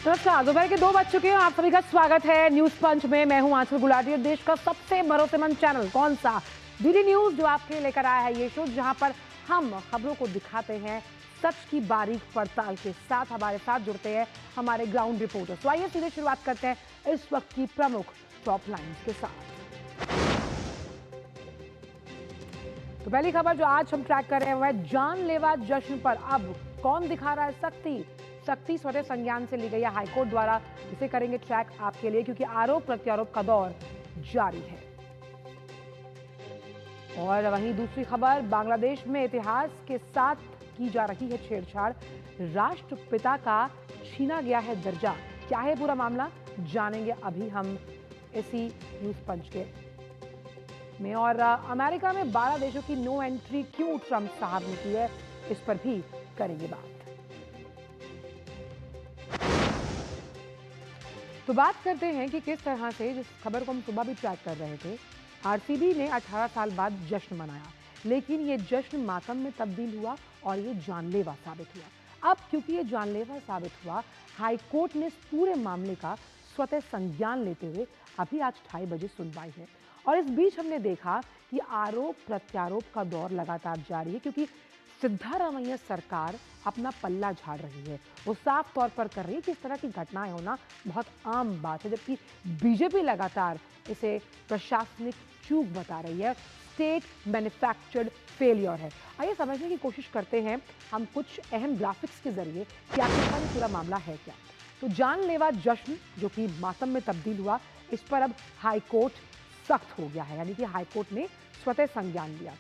नमस्कार, दोपहर के 2 बज चुके हैं। आप सभी का स्वागत है न्यूज पंच में। मैं हूं आंचल गुलाटी और देश का सबसे भरोसेमंद चैनल कौन सा, डीडी न्यूज, जो आपके लिए लेकर आया है ये शो, जहां पर हम खबरों को दिखाते हैं सच की बारीक पड़ताल के साथ। हमारे साथ जुड़ते हैं हमारे ग्राउंड रिपोर्टर। तो आइए सीधे शुरुआत करते हैं इस वक्त की प्रमुख टॉप लाइन्स के साथ। तो पहली खबर जो आज हम ट्रैक कर रहे हैं वह जानलेवा जश्न पर अब कौन दिखा रहा है सख्ती। सख्ती स्वतः संज्ञान से ली गई है हाईकोर्ट द्वारा। इसे करेंगे ट्रैक आपके लिए, क्योंकि आरोप प्रत्यारोप का दौर जारी है। और वहीं दूसरी खबर, बांग्लादेश में इतिहास के साथ की जा रही है छेड़छाड़। राष्ट्रपिता का छीना गया है दर्जा। क्या है पूरा मामला, जानेंगे अभी हम इसी न्यूज पंच के में। और अमेरिका में 12 देशों की नो एंट्री क्यों ट्रंप साहब ने की है, इस पर भी करेंगे बात। तो बात करते हैं कि किस तरह से, जिस खबर को हम सुबह भी ट्रैक कर रहे थे, आरसीबी ने 18 साल बाद जश्न मनाया, लेकिन ये जश्न मातम में तब्दील हुआ और ये जानलेवा साबित हुआ। अब क्योंकि ये जानलेवा साबित हुआ, हाईकोर्ट ने इस पूरे मामले का स्वतः संज्ञान लेते हुए अभी आज 2:30 बजे सुनवाई है। और इस बीच हमने देखा कि आरोप प्रत्यारोप का दौर लगातार जारी है, क्योंकि सिद्धारमैया सरकार अपना पल्ला झाड़ रही है। वो साफ तौर पर कर रही है कि इस तरह की घटनाएं होना बहुत आम बात है, जबकि बीजेपी लगातार इसे प्रशासनिक चूक बता रही है, स्टेट मैन्युफैक्चर्ड फेलियर है। आइए समझने की कोशिश करते हैं हम कुछ अहम ग्राफिक्स के जरिए कि आखिरकार ये पूरा मामला है क्या। तो जानलेवा जश्न जो कि मातम में तब्दील हुआ, इस पर अब हाईकोर्ट सख्त हो गया है, यानी कि हाईकोर्ट ने स्वतः संज्ञान लिया।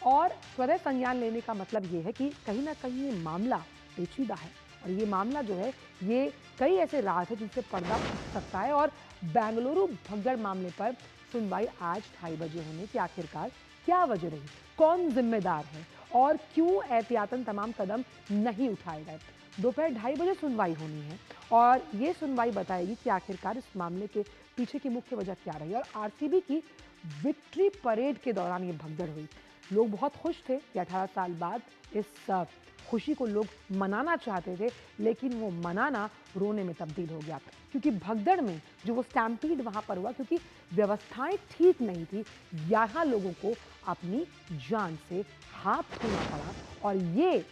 और स्वतः संज्ञान लेने का मतलब ये है कि कहीं ना कहीं ये मामला पेचीदा है, और ये मामला जो है ये कई ऐसे राज है जिनसे पर्दा उठ सकता है। और बेंगलुरु भगदड़ मामले पर सुनवाई आज 2:30 बजे होने की आखिरकार क्या वजह रही, कौन जिम्मेदार है और क्यों एहतियातन तमाम कदम नहीं उठाए गए। दोपहर 2:30 बजे सुनवाई होनी है और ये सुनवाई बताएगी कि आखिरकार इस मामले के पीछे की मुख्य वजह क्या रही। और आरसीबी की विक्ट्री परेड के दौरान ये भगदड़ हुई। लोग बहुत खुश थे कि 18 साल बाद इस खुशी को लोग मनाना चाहते थे, लेकिन वो मनाना रोने में तब्दील हो गया, क्योंकि भगदड़ में जो वो स्टैम्पीड वहाँ पर हुआ, क्योंकि व्यवस्थाएं ठीक नहीं थी, 11 लोगों को अपनी जान से हाथ धोना पड़ा। और ये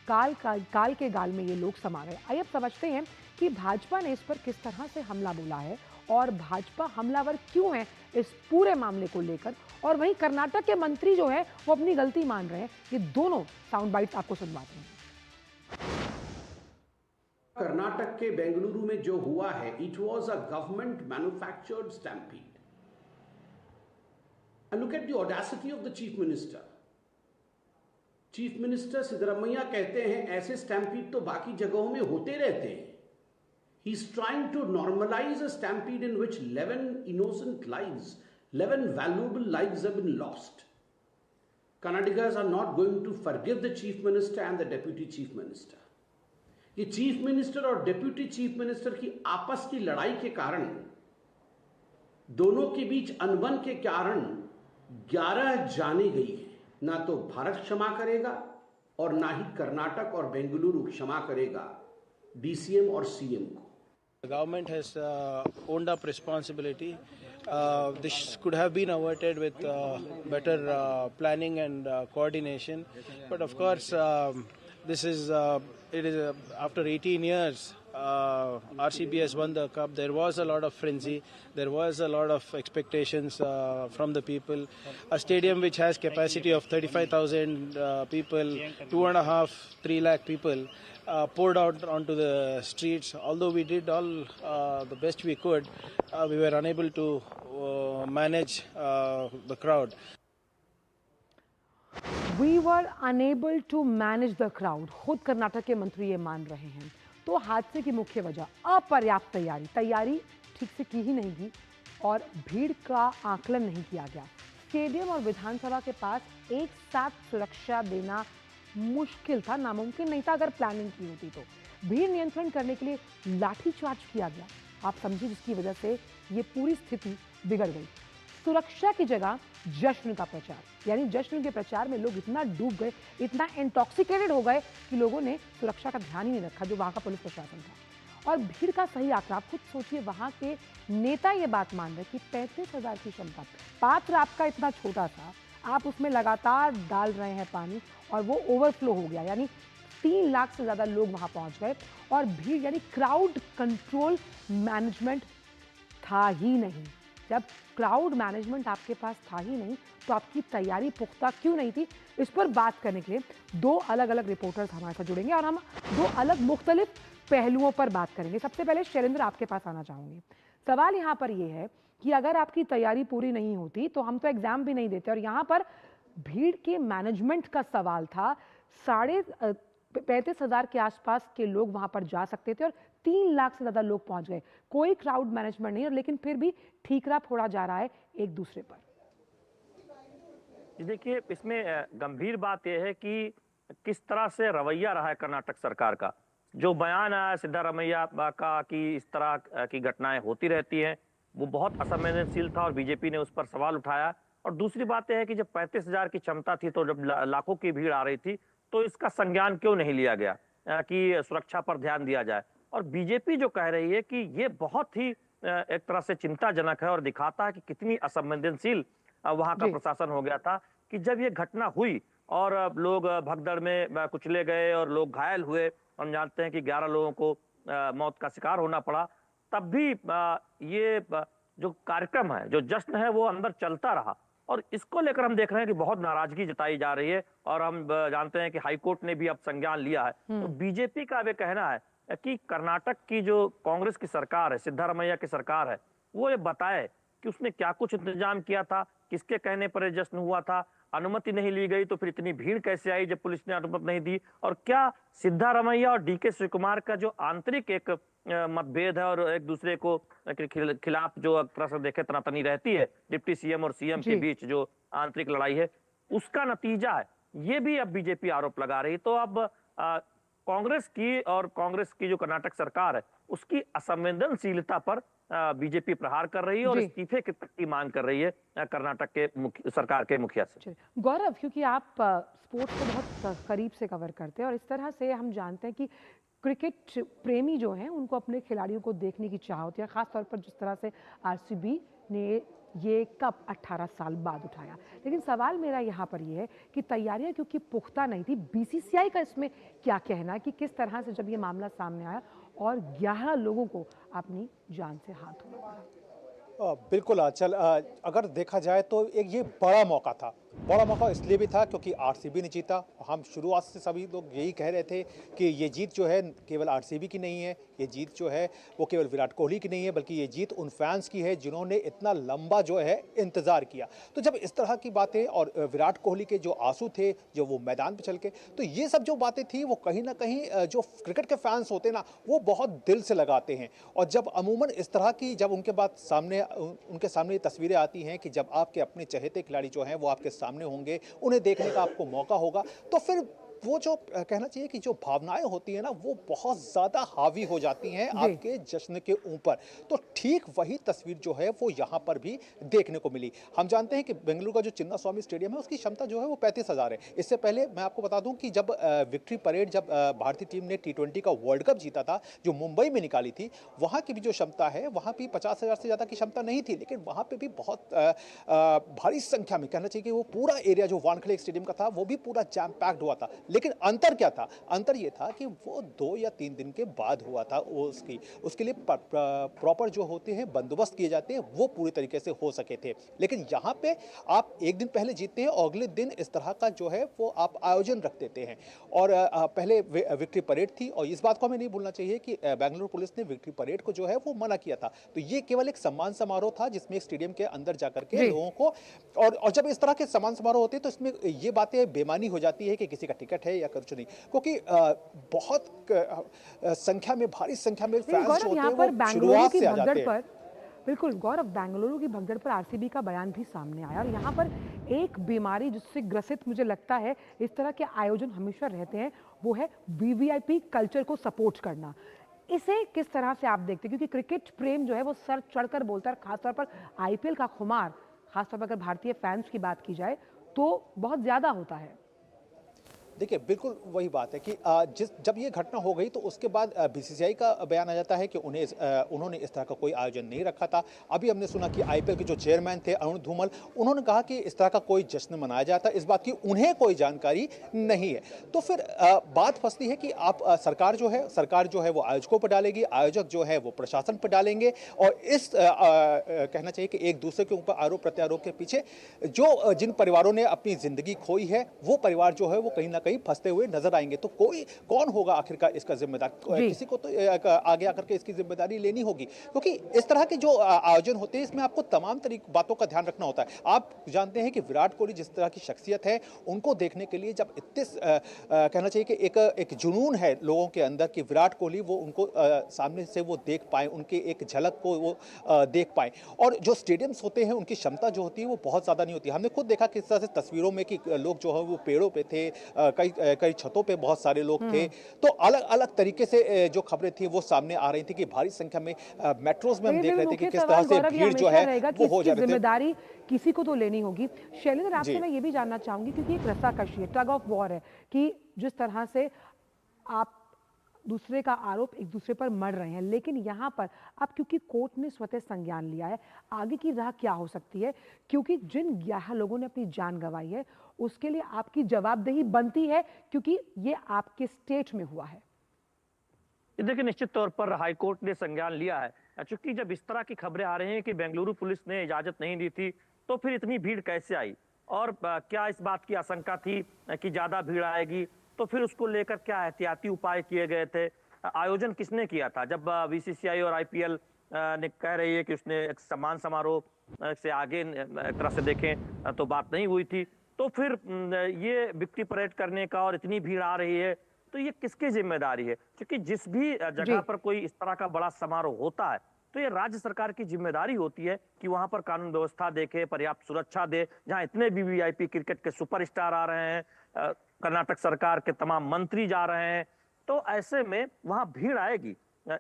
काल के गाल में ये लोग समा गए। आइए अब समझते हैं कि भाजपा ने इस पर किस तरह से हमला बोला है और भाजपा हमलावर क्यों है इस पूरे मामले को लेकर। और वहीं कर्नाटक के मंत्री जो है वो अपनी गलती मान रहे हैं। ये दोनों साउंड बाइट्स आपको सुनवाते हैं। कर्नाटक के बेंगलुरु में जो हुआ है, it was a government manufactured stampede. And look at the audacity of the chief minister. Chief minister Siddaramaiah कहते हैं ऐसे स्टैम्पीड तो बाकी जगहों में होते रहते हैं। He is trying to normalise a stampede in which 11 innocent lives, 11 valuable lives have been lost. Kannadigas are not going to forgive the chief minister and the deputy chief minister. ये chief minister और deputy chief minister की आपस की लड़ाई के कारण, दोनों के बीच अनबन के कारण 11 जाने गई है। ना तो भारत क्षमा करेगा और ना ही कर्नाटक और बेंगलुरु क्षमा करेगा डीसीएम और सीएम को। The government has owned up responsibility. This could have been avoided with better planning and coordination. But of course, this is it is after 18 years. RCB has won the cup. There was a lot of frenzy. There was a lot of expectations from the people. A stadium which has capacity of 35,000 people, 2.5-3 lakh people. Poured out onto the streets. Although we did all the best we could, we were unable to manage the crowd. We were unable to manage the crowd. खुद कर्नाटक के मंत्री ये मान रहे हैं। तो हादसे की मुख्य वजह अपर्याप्त तैयारी ठीक से की ही नहीं गई और भीड़ का आकलन नहीं किया गया। स्टेडियम और विधानसभा के पास एक साथ सुरक्षा देना मुश्किल था, नामुमकिन नहीं था अगर प्लानिंग की होती तो। भीड़ नियंत्रण करने के लिए लाठीचार्ज किया गया। आप समझिए, जिसकी वजह से ये पूरी स्थिति बिगड़ गई। सुरक्षा की जगह जश्न का प्रचार, यानी जश्न के प्रचार में लोग इतना डूब गए, इतना इंटॉक्सिकेटेड हो गए कि लोगों ने सुरक्षा का ध्यान ही नहीं रखा, जो वहां का पुलिस प्रशासन था। और भीड़ का सही आंकड़ा आप खुद सोचिए, वहां के नेता ये बात मान रहे कि 35,000 की क्षमता, पात्र आपका इतना छोटा सा, आप उसमें लगातार डाल रहे हैं पानी और वो ओवरफ्लो हो गया, यानी 3 लाख से ज्यादा लोग वहां पहुंच गए और भीड़ यानी क्राउड कंट्रोल मैनेजमेंट था ही नहीं। जब क्राउड मैनेजमेंट आपके पास था ही नहीं तो आपकी तैयारी पुख्ता क्यों नहीं थी? इस पर बात करने के लिए 2 अलग अलग रिपोर्टर्स हमारे साथ जुड़ेंगे और हम 2 अलग मुख्तलिफ पहलुओं पर बात करेंगे। सबसे पहले शैलेंद्र, आपके पास आना चाहूंगी। सवाल यहाँ पर यह है कि अगर आपकी तैयारी पूरी नहीं होती तो हम तो एग्जाम भी नहीं देते, और यहाँ पर भीड़ के मैनेजमेंट का सवाल था। 35,000 के आसपास के लोग वहां पर जा सकते थे और 3 लाख से ज्यादा लोग पहुंच गए। कोई क्राउड मैनेजमेंट नहीं, लेकिन फिर भी ठीकरा फोड़ा जा रहा है एक दूसरे पर। देखिए, इसमें गंभीर बात यह है कि किस तरह से रवैया रहा है कर्नाटक सरकार का। जो बयान आया सिद्धारमैया का कि इस तरह की घटनाएं होती रहती हैं, वो बहुत असंवेदनशील था और बीजेपी ने उस पर सवाल उठाया। और दूसरी बात यह है कि जब 35,000 की क्षमता थी, तो जब लाखों की भीड़ आ रही थी, तो इसका संज्ञान क्यों नहीं लिया गया कि सुरक्षा पर ध्यान दिया जाए। और बीजेपी जो कह रही है कि ये बहुत ही एक तरह से चिंताजनक है और दिखाता है कि कितनी असंवेदनशील वहां का प्रशासन हो गया था, कि जब ये घटना हुई और लोग भगदड़ में कुचले गए और लोग घायल हुए, हम जानते हैं कि 11 लोगों को मौत का शिकार होना पड़ा, तब भी ये जो कार्यक्रम है, जो जश्न है, वो अंदर चलता रहा। और इसको लेकर हम देख रहे हैं कि बहुत नाराजगी जताई जा रही है और हम जानते हैं कि हाईकोर्ट ने भी अब संज्ञान लिया है। तो बीजेपी का ये कहना है कि कर्नाटक की जो कांग्रेस की सरकार है, सिद्धारमैया की सरकार है, वो ये बताए कि उसने क्या कुछ इंतजाम किया था, किसके कहने पर यह जश्न हुआ था, अनुमति नहीं ली गई तो फिर इतनी भीड़ कैसे आई जब पुलिस ने अनुमति नहीं दी, और क्या सिद्धारमैया और डीके शिवकुमार का जो आंतरिक एक मतभेद है और एक दूसरे को खिलाफ जो तरह से देखे तनातनी रहती है डिप्टी सीएम और सीएम के बीच जो आंतरिक लड़ाई है, उसका नतीजा है। ये भी अब बीजेपी आरोप लगा रही। तो अब कांग्रेस की जो कर्नाटक सरकार है, उसकी असंवेदनशीलता पर बीजेपी प्रहार कर रही है और इस्तीफे की मांग कर रही है कर्नाटक के सरकार के मुखिया से। गौरव, क्योंकि आप स्पोर्ट्स को बहुत करीब से कवर करते हैं और इस तरह से हम जानते हैं कि क्रिकेट प्रेमी जो हैं उनको अपने खिलाड़ियों को देखने की चाह होती है, खासतौर पर जिस तरह से आरसीबी ने ये कप 18 साल बाद उठाया। लेकिन सवाल मेरा यहाँ पर ये है कि तैयारियां क्योंकि पुख्ता नहीं थी, बीसीसीआई का इसमें क्या कहना है कि किस तरह से जब ये मामला सामने आया और 11 लोगों को अपनी जान से हाथ धोना पड़ा? बिल्कुल आंचल, अगर देखा जाए तो एक ये बड़ा मौका था। बड़ा मौका इसलिए भी था क्योंकि आरसीबी ने जीता। हम शुरुआत से सभी लोग यही कह रहे थे कि ये जीत जो है केवल आरसीबी की नहीं है, ये जीत जो है वो केवल विराट कोहली की नहीं है, बल्कि ये जीत उन फैंस की है जिन्होंने इतना लंबा जो है इंतज़ार किया। तो जब इस तरह की बातें और विराट कोहली के जो आंसू थे जो वो मैदान पर चल के, तो ये सब जो बातें थी वो कहीं ना कहीं जो क्रिकेट के फैंस होते ना वो बहुत दिल से लगाते हैं। और जब अमूमन इस तरह की जब उनके सामने तस्वीरें आती हैं कि जब आपके अपने चहेते खिलाड़ी जो हैं वो आपके सामने होंगे, उन्हें देखने का आपको मौका होगा, तो फिर वो जो कहना चाहिए कि जो भावनाएं होती है ना वो बहुत ज्यादा हावी हो जाती हैं आपके जश्न के ऊपर। तो ठीक वही तस्वीर जो है वो यहाँ पर भी देखने को मिली। हम जानते हैं कि बेंगलुरु का जो चिन्नास्वामी स्टेडियम है उसकी क्षमता जो है वो 35,000 है। इससे पहले मैं आपको बता दूं कि जब विक्ट्री परेड जब भारतीय टीम ने T20 का वर्ल्ड कप जीता था जो मुंबई में निकाली थी, वहाँ की भी जो क्षमता है वहाँ भी 50,000 से ज़्यादा की क्षमता नहीं थी, लेकिन वहाँ पर भी बहुत भारी संख्या में कहना चाहिए कि वो पूरा एरिया जो वानखेड़े स्टेडियम का था वो भी पूरा जैम पैक्ड हुआ था। लेकिन अंतर क्या था? अंतर ये था कि वो 2 या 3 दिन के बाद हुआ था। उसके लिए प्रॉपर जो होते हैं बंदोबस्त किए जाते हैं वो पूरी तरीके से हो सके थे। लेकिन यहाँ पे आप एक दिन पहले जीतते हैं और अगले दिन इस तरह का जो है वो आप आयोजन रख देते हैं। और पहले विक्ट्री परेड थी और इस बात को हमें नहीं भूलना चाहिए कि बेंगलुरु पुलिस ने विक्ट्री परेड को जो है वो मना किया था। तो ये केवल एक सम्मान समारोह था जिसमें स्टेडियम के अंदर जाकर के लोगों को और जब इस तरह के सम्मान समारोह होते हैं तो इसमें ये बातें बेमानी हो जाती है कि किसी का टिकट है या कुछ नहीं, क्योंकि बहुत संख्या में भारी संख्या में फैंस होते हैं वो शुरुआत से आ जाते हैं। बिल्कुल गौरव, बेंगलुरु की भगदड़ पर आरसीबी का बयान भी सामने आया और यहाँ पर एक बीमारी जिससे ग्रसित मुझे लगता है इस तरह के आयोजन हमेशा रहते हैं, वो है वीवीआईपी कल्चर को सपोर्ट करना। इसे किस तरह से आप देखते हैं? क्योंकि क्रिकेट प्रेम जो है वो सर चढ़कर बोलता है, खासतौर पर आईपीएल का खुमार, खासतौर पर अगर भारतीय फैंस की बात की जाए तो बहुत ज्यादा होता है। देखिए, बिल्कुल वही बात है कि जब ये घटना हो गई तो उसके बाद बीसीसीआई का बयान आ जाता है कि उन्होंने इस तरह का कोई आयोजन नहीं रखा था। अभी हमने सुना कि आईपीएल के जो चेयरमैन थे अरुण धूमल, उन्होंने कहा कि इस तरह का कोई जश्न मनाया जाता है, इस बात की उन्हें कोई जानकारी नहीं है। तो फिर बात फंसती है कि आप सरकार जो है वो आयोजकों पर डालेगी, आयोजक जो है वो प्रशासन पर डालेंगे, और इस कहना चाहिए कि एक दूसरे के ऊपर आरोप प्रत्यारोप के पीछे जिन परिवारों ने अपनी जिंदगी खोई है, वो परिवार जो है वो कहीं ना कहीं फंसते हुए नजर आएंगे। तो कौन होगा आखिरकार इसका जिम्मेदार? किसी को तो आगे आकर के इसकी जिम्मेदारी लेनी होगी, क्योंकि इस तरह के जो आयोजन होते हैं इसमें आपको तमाम बातों का ध्यान रखना होता है। आप जानते हैं कि विराट कोहली जिस तरह की शख्सियत है, उनको देखने के लिए जब इतने कहना चाहिए कि एक जुनून है लोगों के अंदर कि विराट कोहली वो उनको सामने से वो देख पाए, उनके एक झलक को वो देख पाए। और जो स्टेडियम्स होते हैं उनकी क्षमता जो होती है वो बहुत ज़्यादा नहीं होती। हमने खुद देखा किस तरह से तस्वीरों में कि लोग जो है वो पेड़ों पे थे, कई छतों पे बहुत सारे लोग थे। तो अलग अलग तरीके से जो खबरें थी वो सामने आ रही थी कि भारी संख्या में मेट्रोज में हम देख रहे थे कि किस तरह से भीड़ जो है वो हो जा रही थी। जिम्मेदारी किसी को तो लेनी होगी। शैलेंद्र, आपसे मैं ये भी जानना चाहूंगी, क्योंकि एक रस्साकशी है, टग ऑफ वॉर है, कि जिस तरह से आप दूसरे का आरोप एक दूसरे पर मढ़ रहे हैं, लेकिन यहाँ पर अब क्योंकि कोर्ट ने स्वतः संज्ञान लिया है, आगे की राह क्या हो सकती है? क्योंकि जिन 11 लोगों ने अपनी जान गंवाई है उसके लिए आपकी जवाबदेही बनती है, क्योंकि ये आपके स्टेट में हुआ है। देखिए, निश्चित तौर पर हाईकोर्ट ने संज्ञान लिया है, चूंकि जब इस तरह की खबरें आ रही हैं कि बेंगलुरु पुलिस ने इजाजत नहीं दी थी, तो फिर इतनी भीड़ कैसे आई, और क्या इस बात की आशंका थी कि ज्यादा भीड़ आएगी, तो फिर उसको लेकर क्या एहतियाती उपाय किए गए थे? आयोजन किसने किया था? जब बीसीसीआई और आईपीएल ने कह रही है कि उसने एक सम्मान समारोह से आगे एक तरह से देखें तो बात नहीं हुई थी, तो फिर ये विक्ट्री परेड करने का और इतनी भीड़ आ रही है, तो ये किसकी जिम्मेदारी है? क्योंकि जिस भी जगह पर कोई इस तरह का बड़ा समारोह होता है तो ये राज्य सरकार की जिम्मेदारी होती है कि वहां पर कानून व्यवस्था देखे, पर्याप्त सुरक्षा दे। जहां इतने भी वीआईपी क्रिकेट के सुपरस्टार आ रहे हैं, कर्नाटक सरकार के तमाम मंत्री जा रहे हैं, तो ऐसे में वहां भीड़ आएगी।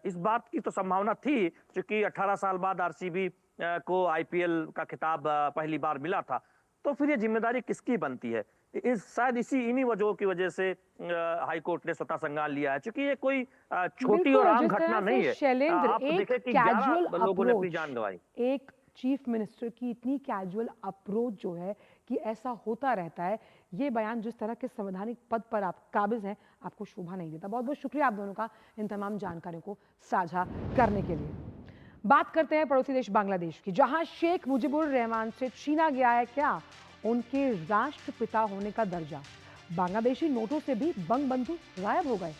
इस बात की तो संभावना थी, क्योंकि 18 साल बाद आरसीबी को आईपीएल का खिताब पहली बार मिला था। तो फिर ये जिम्मेदारी किसकी बनती है? शायद इन्हीं वजहों की वजह से हाई कोर्ट ने स्वतः संज्ञान लिया है, क्योंकि ये कोई छोटी और आम घटना नहीं है। आप देखें कि 11 लोगों ने अपनी जान गंवाई। एक चीफ मिनिस्टर की इतनी कैजुअल अप्रोच जो है कि ऐसा होता रहता है, ये बयान जिस तरह के संवैधानिक पद पर आप काबिज हैं, आपको शोभा नहीं देता। बहुत बहुत शुक्रिया आप दोनों का इन तमाम जानकारियों को साझा करने के लिए। बात करते हैं पड़ोसी देश बांग्लादेश की, जहां शेख मुजीबुर रहमान से छीना गया है क्या उनके राष्ट्रपिता होने का दर्जा। बांग्लादेशी नोटों से भी बंग बंधु गायब हो गए।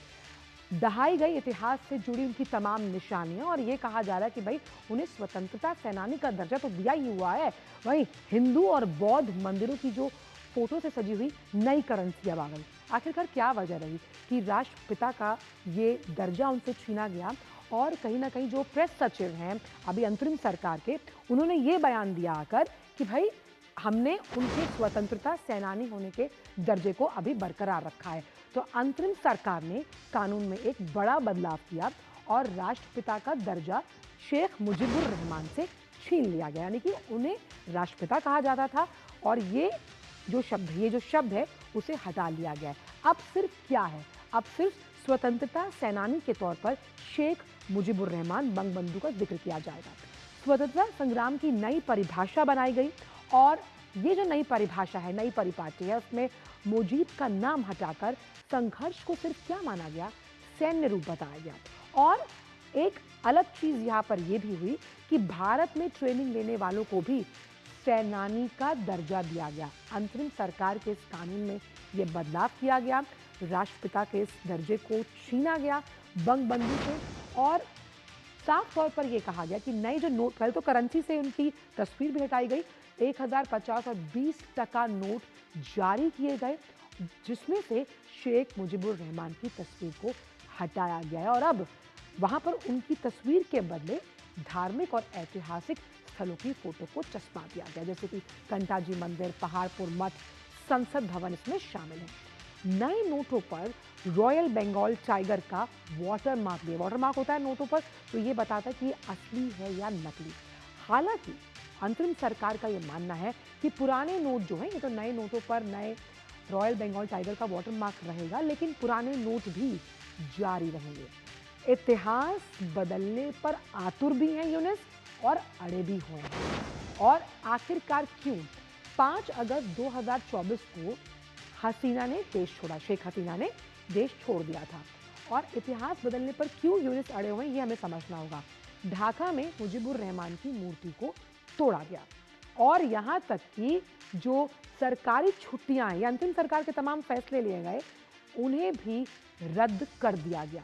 दहाई गई इतिहास से जुड़ी उनकी तमाम निशानियां, और ये कहा जा रहा है कि भाई उन्हें स्वतंत्रता सेनानी का दर्जा तो दिया ही हुआ है। वहीं हिंदू और बौद्ध मंदिरों की जो फोटो से सजी हुई नई करेंसी अब आ गई। आखिरकार क्या वजह रही कि राष्ट्रपिता का ये दर्जा उनसे छीना गया? और कहीं ना कहीं जो प्रेस सचिव हैं अभी अंतरिम सरकार के, उन्होंने ये बयान दिया आकर कि भाई हमने उनके स्वतंत्रता सेनानी होने के दर्जे को अभी बरकरार रखा है। तो अंतरिम सरकार ने कानून में एक बड़ा बदलाव किया और राष्ट्रपिता का दर्जा शेख मुजीबुर रहमान से छीन लिया गया, यानी कि उन्हें राष्ट्रपिता कहा जाता था और ये जो शब्द है उसे हटा लिया गया है। अब सिर्फ क्या है? अब सिर्फ स्वतंत्रता सेनानी के तौर पर शेख मुजीबुर रहमान बंगबंधु का जिक्र किया जाएगा। स्वतंत्रता संग्राम की नई परिभाषा बनाई गई, और ये जो नई परिभाषा है, नई परिपाटी है, उसमें मुजीब का नाम हटाकर संघर्ष को सिर्फ क्या माना गया? सैन्य रूप बताया गया। और एक अलग चीज यहाँ पर यह भी हुई कि भारत में ट्रेनिंग लेने वालों को भी सेनानी का दर्जा दिया गया। अंतरिम सरकार के इस कानून में यह बदलाव किया गया, राष्ट्रपिता के इस दर्जे को छीना गया बंगबंधु से, और साफ तौर पर यह कहा गया कि नए जो नोट, पहले तो करेंसी से उनकी तस्वीर भी हटाई गई, 1000, 50 और 20 टका नोट जारी किए गए, जिसमें से शेख मुजीबुर रहमान की तस्वीर को हटाया गया है। और अब वहां पर उनकी तस्वीर के बदले धार्मिक और ऐतिहासिक स्थलों की फोटो को चस्पा दिया गया, जैसे कि कंटाजी मंदिर, पहाड़पुर मठ, संसद भवन इसमें शामिल है। नए नोटों पर रॉयल बंगाल टाइगर का वाटरमार्क दिया। वाटरमार्क होता है नोटों पर, तो ये बताता है कि ये असली है या नकली। हालांकि अंतरिम सरकार का ये मानना है कि पुराने नोट जो हैं, ये तो नए नोटों पर नए रॉयल बंगाल टाइगर का वाटरमार्क रहेगा, लेकिन पुराने नोट भी जारी रहेंगे। इतिहास बदलने पर आतुर भी हैं यूनिस और अड़े भी हुए हैं। और आखिरकार क्यों 5 अगस्त 2024 को हसीना ने देश छोड़ा, शेख हसीना ने देश छोड़ दिया था, और इतिहास बदलने पर क्यों यूनिस अड़े हुए हैं ये हमें समझना होगा। ढाका में मुजीबुर रहमान की मूर्ति को तोड़ा गया, और यहाँ तक कि जो सरकारी छुट्टियां, या अंतिम सरकार के तमाम फैसले लिए गए, उन्हें भी रद्द कर दिया गया।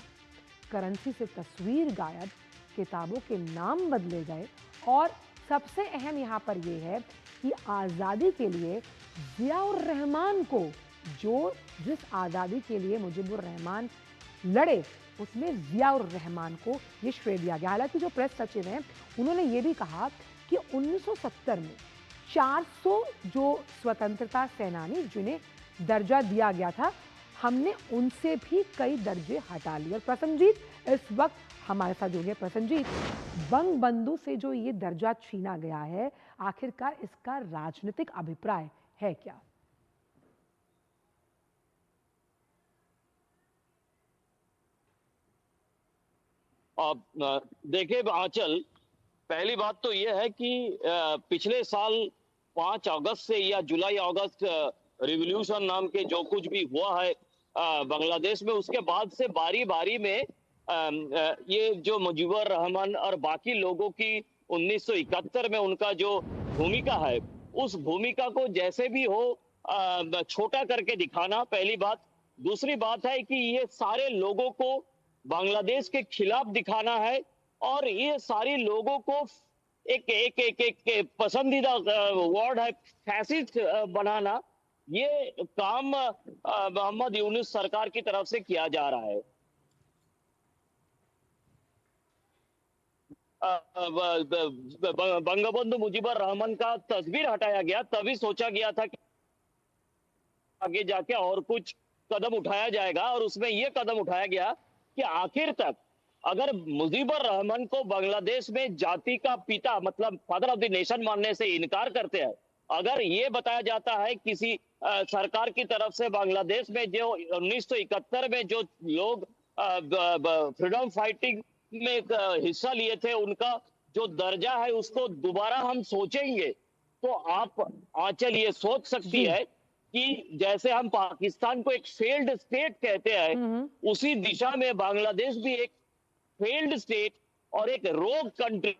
करेंसी से तस्वीर गायब, किताबों के नाम बदले गए, और सबसे अहम यहाँ पर यह है कि आज़ादी के लिए ज़ियाउर रहमान को, जिस आज़ादी के लिए मुजीबुर रहमान लड़े, उसमें ज़ियाउर रहमान को ये श्रेय दिया गया। हालांकि जो प्रेस सचिव हैं उन्होंने ये भी कहा कि 1970 में 400 जो स्वतंत्रता सेनानी जिन्हें दर्जा दिया गया था, हमने उनसे भी कई दर्जे हटा लिए। और प्रसन्नजीत इस वक्त हमारे साथ जुड़े। प्रसन्नजीत, बंगबंधु से जो ये दर्जा छीना गया है, आखिरकार इसका राजनीतिक अभिप्राय है क्या? देखिए आंचल, पहली बात तो यह है कि पिछले साल 5 अगस्त से या जुलाई अगस्त रिवॉल्यूशन नाम के जो कुछ भी हुआ है बांग्लादेश में, उसके बाद से बारी बारी में ये जो मुजीबुर रहमान और बाकी लोगों की 1971 में उनका जो भूमिका है, उस भूमिका को जैसे भी हो छोटा करके दिखाना पहली बात। दूसरी बात है कि ये सारे लोगों को बांग्लादेश के खिलाफ दिखाना है, और ये सारी लोगों को एक पसंदीदा वर्ड है फैसिस्ट बनाना। ये काम मोहम्मद यूनुस सरकार की तरफ से किया जा रहा है। बंगबंधु मुजीबुर रहमान का तस्वीर हटाया गया, तभी सोचा गया था कि आगे जाके और कुछ कदम उठाया जाएगा, और उसमें यह कदम उठाया गया कि आखिर तक अगर मुजीबुर रहमान को बांग्लादेश में जाति का पिता मतलब फादर ऑफ द नेशन मानने से इनकार करते हैं, अगर ये बताया जाता है किसी सरकार की तरफ से बांग्लादेश में जो 1971 में जो लोग फ्रीडम फाइटिंग में हिस्सा लिए थे, उनका जो दर्जा है उसको दोबारा हम सोचेंगे, तो आप आंचल ये सोच सकती है कि जैसे हम पाकिस्तान को एक फेल्ड स्टेट कहते हैं, उसी दिशा में बांग्लादेश भी एक फेल्ड स्टेट और एक रोग कंट्री,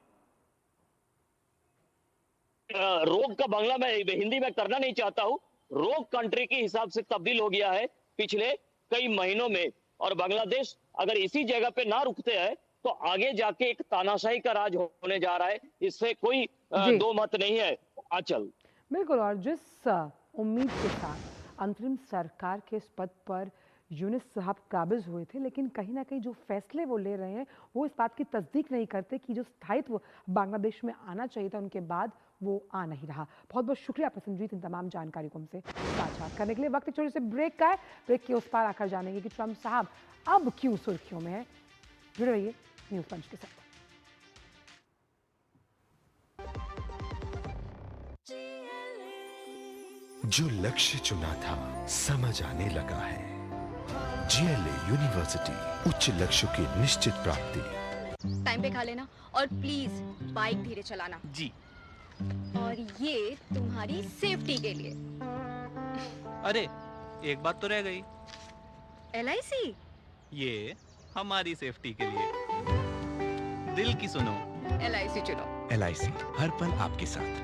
रोग का बांग्ला में हिंदी में करना नहीं चाहता हूं, रोग कंट्री के हिसाब से तब्दील हो गया है पिछले कई महीनों में। और बांग्लादेश अगर इसी जगह पे ना रुकते हैं तो आगे जाके एक तानाशाही का राज होने जा रहा है, इससे कोई दो मत नहीं है आंचल। बिल्कुल, और जिस उम्मीद के साथ अंतरिम सरकार के इस पद पर यूनुस साहब काबिज हुए थे, लेकिन कहीं ना कहीं जो फैसले वो ले रहे हैं वो इस बात की तस्दीक नहीं करते कि जो स्थायित्व बांग्लादेश में आना चाहिए था उनके बाद वो आ नहीं रहा। बहुत बहुत शुक्रिया प्रसन्नजीत इन तमाम जानकारी को हमसे साझा करने के लिए। वक्त एक छोटे से ब्रेक का है, ब्रेक के उस पार आकर जानेंगे कि ट्रंप साहब अब क्यों सुर्खियों में है। जुड़े रहिए न्यूज़ पंच के साथ। जो लक्ष्य चुना था समझ आने लगा है। GLA यूनिवर्सिटी, उच्च लक्ष्यों की निश्चित प्राप्ति। टाइम पे खा लेना और प्लीज बाइक धीरे चलाना जी। और ये तुम्हारी सेफ्टी के लिए। अरे एक बात तो रह गई। LIC ये हमारी सेफ्टी के लिए। दिल की सुनो, LIC चुनो। LIC हर पल आपके साथ।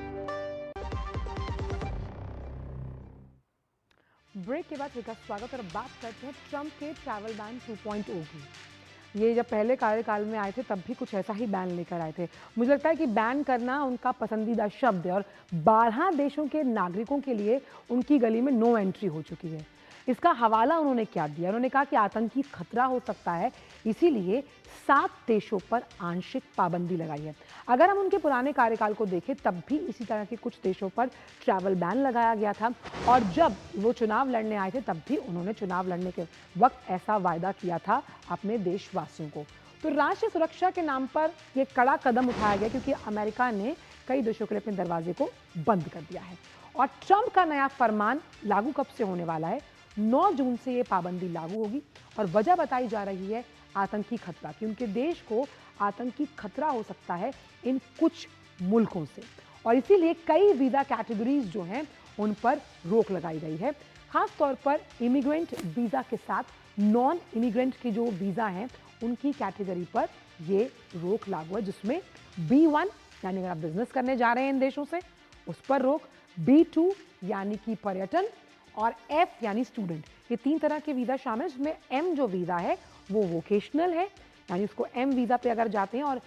ब्रेक के बाद फिर का स्वागत, और बात करते हैं ट्रंप के ट्रैवल बैन 2.0 की। ये जब पहले कार्यकाल में आए थे तब भी कुछ ऐसा ही बैन लेकर आए थे। मुझे लगता है कि बैन करना उनका पसंदीदा शब्द है, और 12 देशों के नागरिकों के लिए उनकी गली में नो एंट्री हो चुकी है। इसका हवाला उन्होंने क्या दिया? उन्होंने कहा कि आतंकी खतरा हो सकता है, इसीलिए 7 देशों पर आंशिक पाबंदी लगाई है। अगर हम उनके पुराने कार्यकाल को देखें तब भी इसी तरह के कुछ देशों पर ट्रैवल बैन लगाया गया था, और जब वो चुनाव लड़ने आए थे तब भी उन्होंने चुनाव लड़ने के वक्त ऐसा वायदा किया था अपने देशवासियों को। तो राष्ट्रीय सुरक्षा के नाम पर ये कड़ा कदम उठाया गया, क्योंकि अमेरिका ने कई देशों के लिए अपने दरवाजे को बंद कर दिया है। और ट्रंप का नया फरमान लागू कब से होने वाला है? 9 जून से ये पाबंदी लागू होगी और वजह बताई जा रही है आतंकी खतरा, कि उनके देश को आतंकी खतरा हो सकता है इन कुछ मुल्कों से, और इसीलिए कई वीज़ा कैटेगरीज जो हैं उन पर रोक लगाई गई है। खास तौर पर इमिग्रेंट वीज़ा के साथ नॉन इमिग्रेंट के जो वीज़ा हैं उनकी कैटेगरी पर ये रोक लागू है, जिसमें B1 यानी अगर आप बिजनेस करने जा रहे हैं इन देशों से उस पर रोक, B2 यानी कि पर्यटन, और F यानी स्टूडेंट, ये 3 तरह के वीज़ा शामिल है, जिसमें M जो वीज़ा है वो वोकेशनल है, यानी उसको M वीज़ा पे अगर जाते हैं, और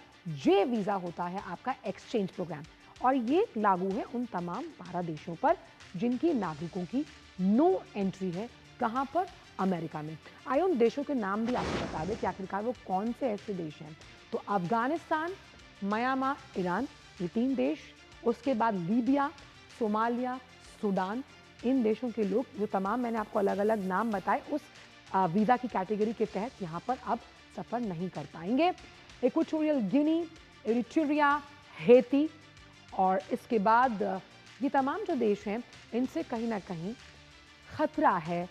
J वीज़ा होता है आपका एक्सचेंज प्रोग्राम, और ये लागू है उन तमाम 12 देशों पर जिनकी नागरिकों की नो एंट्री है। कहाँ पर? अमेरिका में। आइए उन देशों के नाम भी आपको बता दें कि आखिरकार वो कौन से ऐसे देश हैं। तो अफगानिस्तान, म्यांमार, ईरान, ये 3 देश, उसके बाद लीबिया, सोमालिया, सूडान, इन देशों के लोग जो तमाम मैंने आपको अलग अलग नाम बताए उस वीज़ा की कैटेगरी के तहत यहाँ पर अब सफ़र नहीं कर पाएंगे। इक्वेटोरियल गिनी, एरिट्रिया, हेती, और इसके बाद ये तमाम जो देश हैं इनसे कहीं ना कहीं खतरा है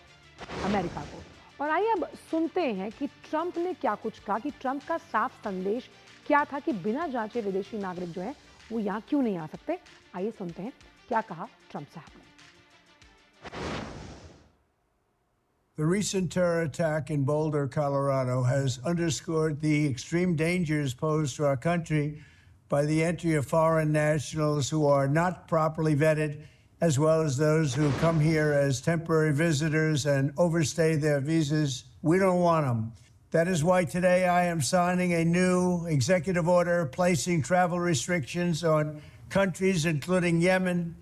अमेरिका को। और आइए अब सुनते हैं कि ट्रंप ने क्या कुछ कहा, कि ट्रंप का साफ संदेश क्या था कि बिना जांचे विदेशी नागरिक जो हैं वो यहाँ क्यों नहीं आ सकते। आइए सुनते हैं क्या कहा ट्रंप साहब ने। The recent terror attack in Boulder, Colorado, has underscored the extreme dangers posed to our country by the entry of foreign nationals who are not properly vetted, as well as those who come here as temporary visitors and overstay their visas. We don't want them. That is why today I am signing a new executive order placing travel restrictions on countries including Yemen,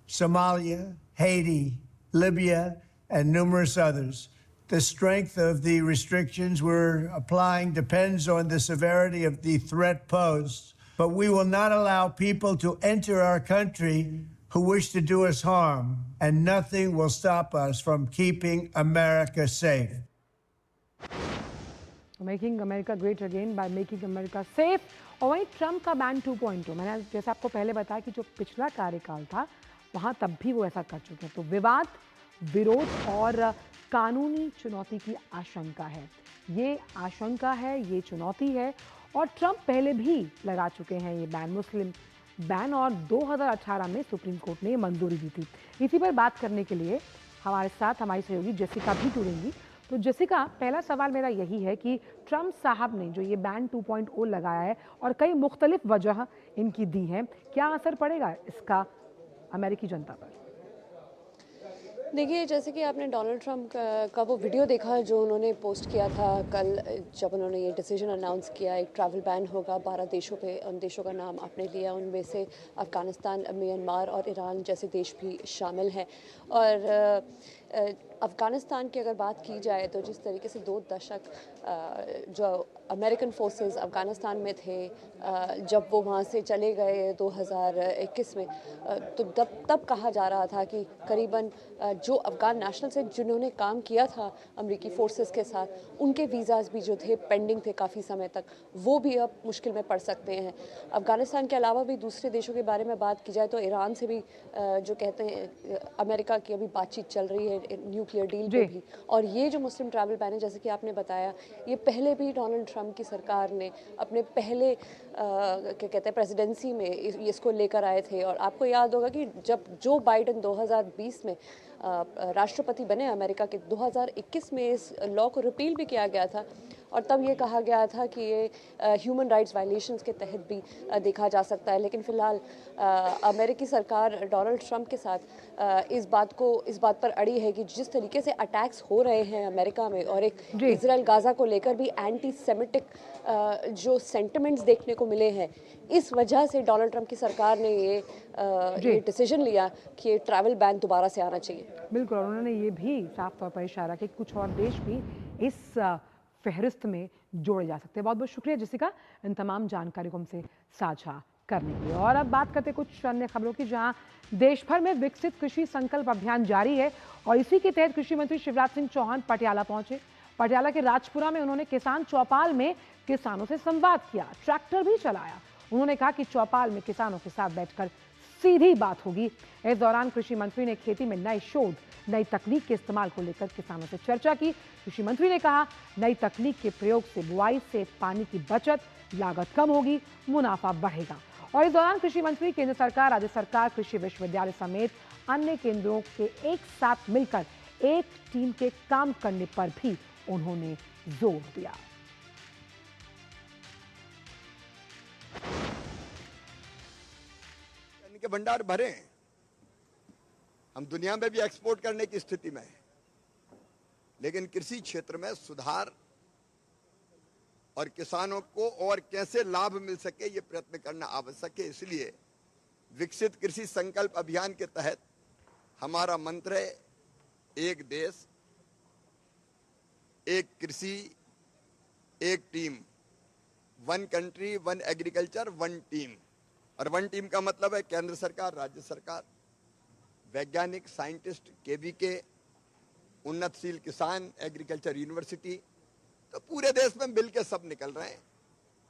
Somalia, Haiti, Libya, and numerous others. The strength of the restrictions we're applying depends on the severity of the threat posed, but we will not allow people to enter our country who wish to do us harm, and nothing will stop us from keeping America safe. Making America great again by making America safe. और वहीं Trump का ban 2.0, मैंने जैसे आपको पहले बताया कि जो पिछला कार्यकाल था वहाँ तब भी वो ऐसा कर चुके हैं। तो विवाद, विरोध और कानूनी चुनौती की आशंका है, ये आशंका है, ये चुनौती है, और ट्रंप पहले भी लगा चुके हैं ये बैन, मुस्लिम बैन, और 2018 में सुप्रीम कोर्ट ने मंजूरी दी थी। इसी पर बात करने के लिए हमारे साथ हमारी सहयोगी जेसिका भी जुड़ेंगी। तो जेसिका, पहला सवाल मेरा यही है कि ट्रंप साहब ने जो ये बैन 2.0 लगाया है और कई मुख्तलिफ वजह इनकी दी हैं, क्या असर पड़ेगा इसका अमेरिकी जनता पर? देखिए, जैसे कि आपने डोनाल्ड ट्रंप का वो वीडियो देखा जो उन्होंने पोस्ट किया था कल, जब उन्होंने ये डिसीजन अनाउंस किया एक ट्रैवल बैन होगा 12 देशों पे। उन देशों का नाम आपने लिया, उनमें से अफ़गानिस्तान, म्यांमार और ईरान जैसे देश भी शामिल हैं। और अफ़गानिस्तान की अगर बात की जाए तो जिस तरीके से 2 दशक जो अमेरिकन फोर्सेस अफ़गानिस्तान में थे, जब वो वहाँ से चले गए 2021 में, तो तब कहा जा रहा था कि करीबन जो अफ़गान नेशनल्स हैं जिन्होंने काम किया था अमेरिकी फोर्सेस के साथ, उनके वीज़ाज़ भी जो थे पेंडिंग थे काफ़ी समय तक, वो भी अब मुश्किल में पड़ सकते हैं। अफ़गानिस्तान के अलावा भी दूसरे देशों के बारे में बात की जाए तो ईरान से भी जो कहते हैं अमेरिका की अभी बातचीत चल रही है न्यूक्लियर डील पे भी। और ये जो मुस्लिम ट्रैवल बैन है, जैसे कि आपने बताया, ये पहले भी डोनाल्ड ट्रंप की सरकार ने अपने पहले क्या कहते हैं प्रेसिडेंसी में इसको लेकर आए थे। और आपको याद होगा कि जब जो बाइडेन 2020 में राष्ट्रपति बने अमेरिका के, 2021 में इस लॉ को रिपील भी किया गया था, और तब ये कहा गया था कि ये ह्यूमन राइट्स वायलेशंस के तहत भी देखा जा सकता है। लेकिन फ़िलहाल अमेरिकी सरकार डोनाल्ड ट्रंप के साथ इस बात पर अड़ी है कि जिस तरीके से अटैक्स हो रहे हैं अमेरिका में, और एक इजराइल गाज़ा को लेकर भी एंटी सेमिटिक जो सेंटिमेंट्स देखने को मिले हैं, इस वजह से डोनाल्ड ट्रंप की सरकार ने ये डिसीजन लिया कि ये ट्रैवल बैन दोबारा से आना चाहिए। बिल्कुल, और उन्होंने ये भी साफ तौर पर इशारा कि कुछ और देश भी इस फहरिस्त में जोड़े जा सकते हैं। बहुत बहुत शुक्रिया जेसिका इन तमाम जानकारी को हमसे साझा करने के लिए। और अब बात करते हैं कुछ अन्य खबरों की, जहां देश भर में विकसित कृषि संकल्प अभियान जारी है, और इसी के तहत कृषि मंत्री शिवराज सिंह चौहान पटियाला पहुंचे। पटियाला के राजपुरा में उन्होंने किसान चौपाल में किसानों से संवाद किया, ट्रैक्टर भी चलाया। उन्होंने कहा कि चौपाल में किसानों के साथ बैठकर सीधी बात होगी। इस दौरान कृषि मंत्री ने खेती में नए शोध, नई तकनीक के इस्तेमाल को लेकर किसानों से चर्चा की। कृषि मंत्री ने कहा, नई तकनीक के प्रयोग से बुआई से पानी की बचत, लागत कम होगी, मुनाफा बढ़ेगा। और इस दौरान कृषि मंत्री केंद्र सरकार, राज्य सरकार, कृषि विश्वविद्यालय समेत अन्य केंद्रों के एक साथ मिलकर एक टीम के काम करने पर भी उन्होंने जोर दिया। के भंडार भरे हैं, हम दुनिया में भी एक्सपोर्ट करने की स्थिति में है, लेकिन कृषि क्षेत्र में सुधार और किसानों को और कैसे लाभ मिल सके ये प्रयत्न करना आवश्यक है। इसलिए विकसित कृषि संकल्प अभियान के तहत हमारा मंत्र है, एक देश, एक कृषि, एक team, one country, one agriculture, one team. और वन टीम का मतलब है केंद्र सरकार, राज्य सरकार, वैज्ञानिक, साइंटिस्ट, केवीके, उन्नतशील किसान, एग्रीकल्चर यूनिवर्सिटी। तो पूरे देश में मिलकर सब निकल रहे हैं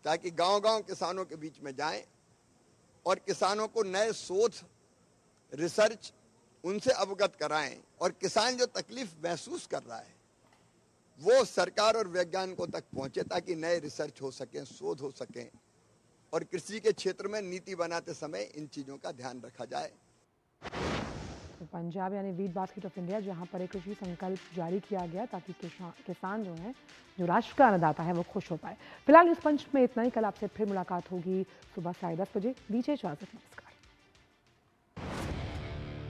ताकि गांव-गांव किसानों के बीच में जाएं और किसानों को नए शोध, रिसर्च उनसे अवगत कराएं और किसान जो तकलीफ महसूस कर रहा है वो सरकार और वैज्ञानिकों तक पहुंचे ताकि नए रिसर्च हो सकें, शोध हो सकें और कृषि के क्षेत्र में नीति बनाते समय इन चीजों का ध्यान रखा जाए। तो पंजाब यानी वीट बास्केट ऑफ इंडिया, जहां पर एक कृषि संकल्प जारी किया गया ताकि किसान जो है, जो राष्ट्र का अन्नदाता है, वो खुश हो पाए। फिलहाल इस पंच में इतना ही। कल आपसे फिर मुलाकात होगी सुबह 10:30 बजे। दीजिए इजाजत, नमस्कार।